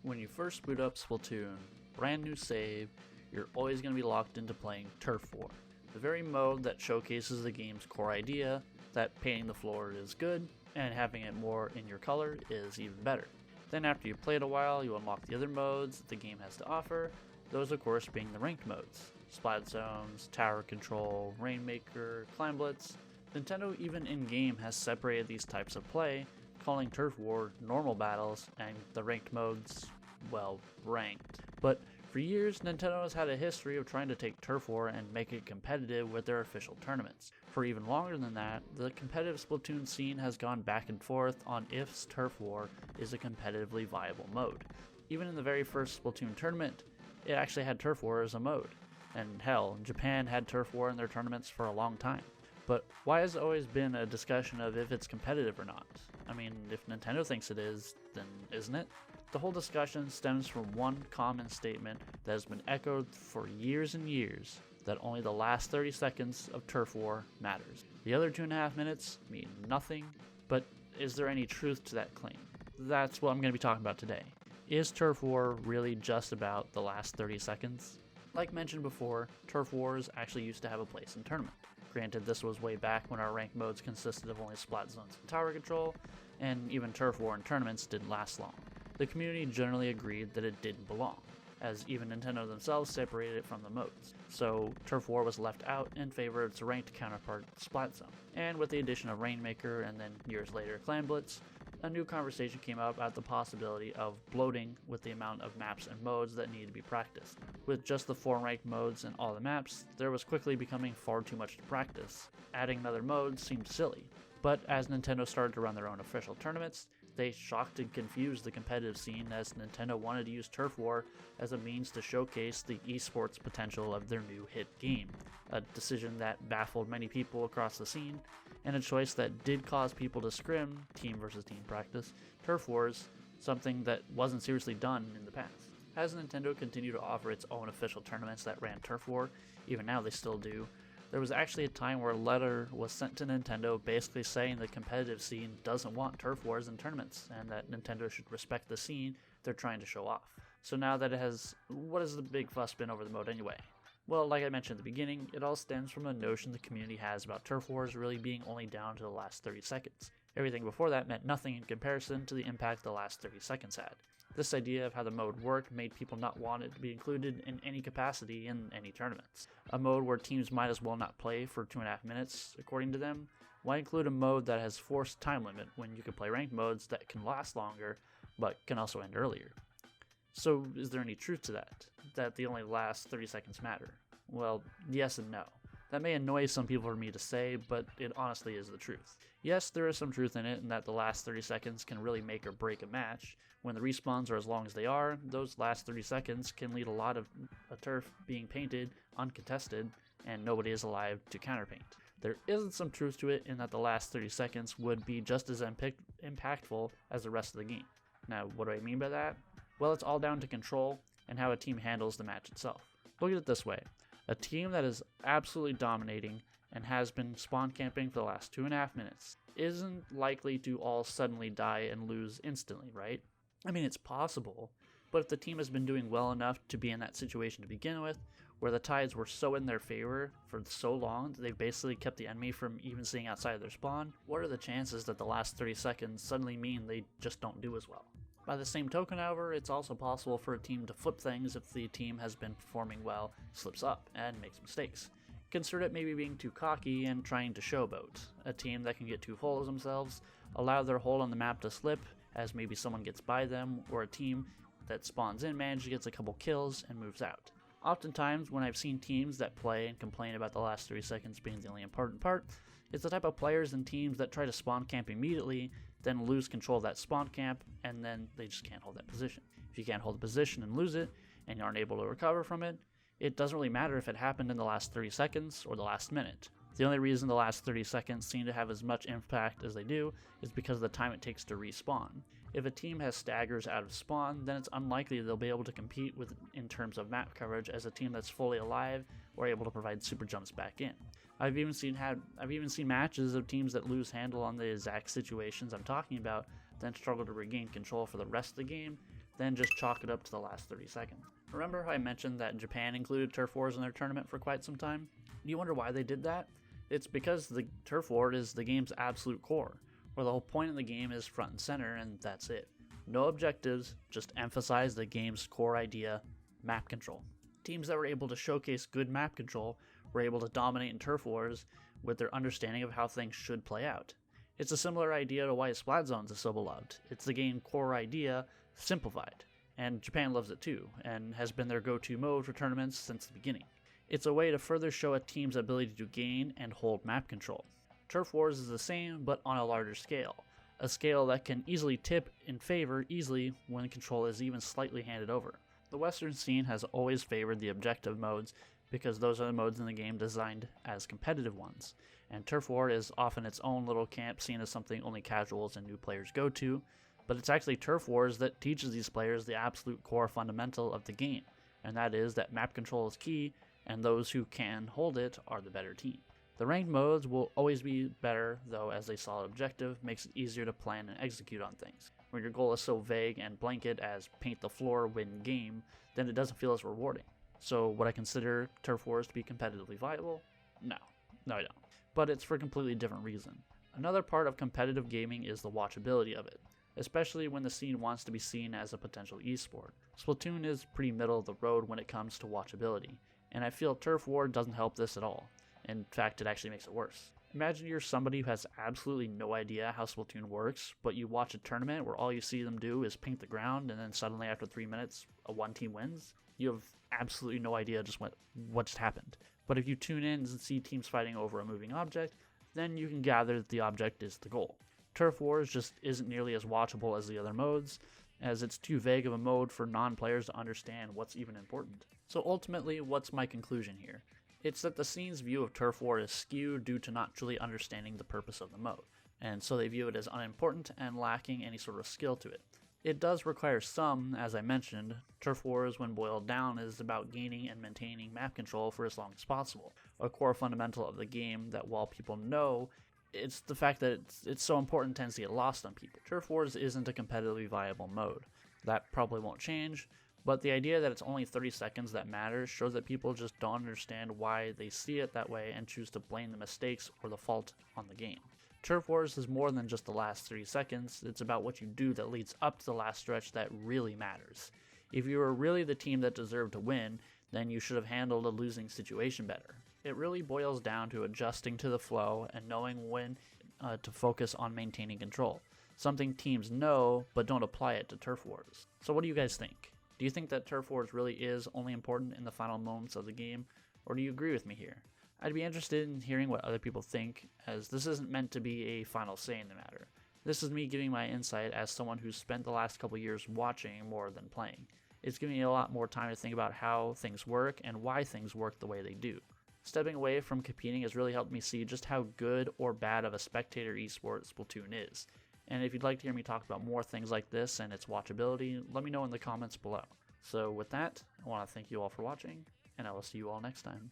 When you first boot up Splatoon, brand new save, you're always going to be locked into playing Turf War, the very mode that showcases the game's core idea that painting the floor is good and having it more in your color is even better. Then after you've played a while, you unlock the other modes that the game has to offer, those of course being the ranked modes, Splat Zones, Tower Control, Rainmaker, Climb Blitz. Nintendo even in-game has separated these types of play, calling Turf War normal battles and the ranked modes, well, ranked. But for years, Nintendo has had a history of trying to take Turf War and make it competitive with their official tournaments. For even longer than that, the competitive Splatoon scene has gone back and forth on if Turf War is a competitively viable mode. Even in the very first Splatoon tournament, it actually had Turf War as a mode. And hell, Japan had Turf War in their tournaments for a long time. But why has it always been a discussion of if it's competitive or not? I mean, if Nintendo thinks it is, then isn't it? The whole discussion stems from one common statement that has been echoed for years and years, that only the last 30 seconds of Turf War matters. The other 2.5 minutes mean nothing, but is there any truth to that claim? That's what I'm going to be talking about today. Is Turf War really just about the last 30 seconds? Like mentioned before, Turf Wars actually used to have a place in tournament. Granted, this was way back when our ranked modes consisted of only Splat Zones and Tower Control, and even Turf War in tournaments didn't last long. The community generally agreed that it didn't belong, as even Nintendo themselves separated it from the modes. So Turf War was left out in favor of its ranked counterpart, Splat Zone. And with the addition of Rainmaker and then years later Climb Blitz, a new conversation came up about the possibility of bloating with the amount of maps and modes that need to be practiced. With just the 4 ranked modes and all the maps, there was quickly becoming far too much to practice. Adding another mode seemed silly. But as Nintendo started to run their own official tournaments, they shocked and confused the competitive scene as Nintendo wanted to use Turf War as a means to showcase the esports potential of their new hit game, a decision that baffled many people across the scene, and a choice that did cause people to scrim team versus team practice Turf Wars, something that wasn't seriously done in the past. As Nintendo continued to offer its own official tournaments that ran Turf War, even now they still do, there was actually a time where a letter was sent to Nintendo basically saying the competitive scene doesn't want Turf Wars in tournaments, and that Nintendo should respect the scene they're trying to show off. So now that it has, what has the big fuss been over the mode anyway? Well, like I mentioned at the beginning, it all stems from a notion the community has about Turf Wars really being only down to the last 30 seconds. Everything before that meant nothing in comparison to the impact the last 30 seconds had. This idea of how the mode worked made people not want it to be included in any capacity in any tournaments. A mode where teams might as well not play for 2.5 minutes, according to them. Why include a mode that has forced time limit when you can play ranked modes that can last longer, but can also end earlier? So is there any truth to that? That the only last 30 seconds matter? Well, yes and no. That may annoy some people for me to say, but it honestly is the truth. Yes, there is some truth in it, in that the last 30 seconds can really make or break a match. When the respawns are as long as they are, those last 30 seconds can lead a lot of a turf being painted uncontested, and nobody is alive to counterpaint. There isn't some truth to it in that the last 30 seconds would be just as impactful as the rest of the game. Now, what do I mean by that? Well, it's all down to control and how a team handles the match itself. Look at it this way. A team that is absolutely dominating and has been spawn camping for the last 2.5 minutes isn't likely to all suddenly die and lose instantly, right? I mean, it's possible, but if the team has been doing well enough to be in that situation to begin with, where the tides were so in their favor for so long that they've basically kept the enemy from even seeing outside of their spawn, what are the chances that the last 30 seconds suddenly mean they just don't do as well? By the same token, however, it's also possible for a team to flip things if the team has been performing well, slips up, and makes mistakes. Consider it maybe being too cocky and trying to showboat. A team that can get too full of themselves, allow their hold on the map to slip, as maybe someone gets by them, or a team that spawns in manages to get a couple kills and moves out. Oftentimes, when I've seen teams that play and complain about the last 30 seconds being the only important part, it's the type of players and teams that try to spawn camp immediately, then lose control of that spawn camp, and then they just can't hold that position. If you can't hold the position and lose it, and you aren't able to recover from it, it doesn't really matter if it happened in the last 30 seconds or the last minute. The only reason the last 30 seconds seem to have as much impact as they do is because of the time it takes to respawn. If a team has staggers out of spawn, then it's unlikely they'll be able to compete with in terms of map coverage as a team that's fully alive or able to provide super jumps back in. I've even seen matches of teams that lose handle on the exact situations I'm talking about, then struggle to regain control for the rest of the game, then just chalk it up to the last 30 seconds. Remember how I mentioned that Japan included turf wars in their tournament for quite some time? Do you wonder why they did that? It's because the turf war is the game's absolute core, where the whole point of the game is front and center, and that's it. No objectives, just emphasize the game's core idea, map control. Teams that were able to showcase good map control were able to dominate in turf wars with their understanding of how things should play out. It's a similar idea to why Splatoon is so beloved. It's the game core idea simplified, and Japan loves it too, and has been their go-to mode for tournaments since the beginning. It's a way to further show a team's ability to gain and hold map control. Turf wars is the same, but on a larger scale. A scale that can easily tip in favor easily when control is even slightly handed over. The Western scene has always favored the objective modes because those are the modes in the game designed as competitive ones, and Turf War is often its own little camp seen as something only casuals and new players go to, but it's actually Turf Wars that teaches these players the absolute core fundamental of the game, and that is that map control is key, and those who can hold it are the better team. The ranked modes will always be better, though, as a solid objective makes it easier to plan and execute on things. When your goal is so vague and blanket as paint the floor, win game, then it doesn't feel as rewarding. So would I consider Turf Wars to be competitively viable? No, I don't. But it's for a completely different reason. Another part of competitive gaming is the watchability of it, especially when the scene wants to be seen as a potential esport. Splatoon is pretty middle of the road when it comes to watchability, and I feel Turf War doesn't help this at all. In fact, it actually makes it worse. Imagine you're somebody who has absolutely no idea how Splatoon works, but you watch a tournament where all you see them do is paint the ground, and then suddenly after 3 minutes, one team wins. You have absolutely no idea what just happened. But if you tune in and see teams fighting over a moving object, then you can gather that the object is the goal. Turf Wars just isn't nearly as watchable as the other modes, as it's too vague of a mode for non-players to understand what's even important. So ultimately, what's my conclusion here? It's that the scene's view of Turf War is skewed due to not truly understanding the purpose of the mode, and so they view it as unimportant and lacking any sort of skill to it. It does require some, as I mentioned. Turf Wars, when boiled down, is about gaining and maintaining map control for as long as possible, a core fundamental of the game that while people know, it's the fact that it's so important tends to get lost on people. Turf Wars isn't a competitively viable mode. That probably won't change, but the idea that it's only 30 seconds that matters shows that people just don't understand why they see it that way and choose to blame the mistakes or the fault on the game. Turf Wars is more than just the last 30 seconds, it's about what you do that leads up to the last stretch that really matters. If you were really the team that deserved to win, then you should have handled a losing situation better. It really boils down to adjusting to the flow and knowing when to focus on maintaining control, something teams know but don't apply it to Turf Wars. So what do you guys think? Do you think that Turf Wars really is only important in the final moments of the game, or do you agree with me here? I'd be interested in hearing what other people think, as this isn't meant to be a final say in the matter. This is me giving my insight as someone who's spent the last couple years watching more than playing. It's given me a lot more time to think about how things work and why things work the way they do. Stepping away from competing has really helped me see just how good or bad of a spectator esport Splatoon is. And if you'd like to hear me talk about more things like this and its watchability, let me know in the comments below. So with that, I want to thank you all for watching, and I will see you all next time.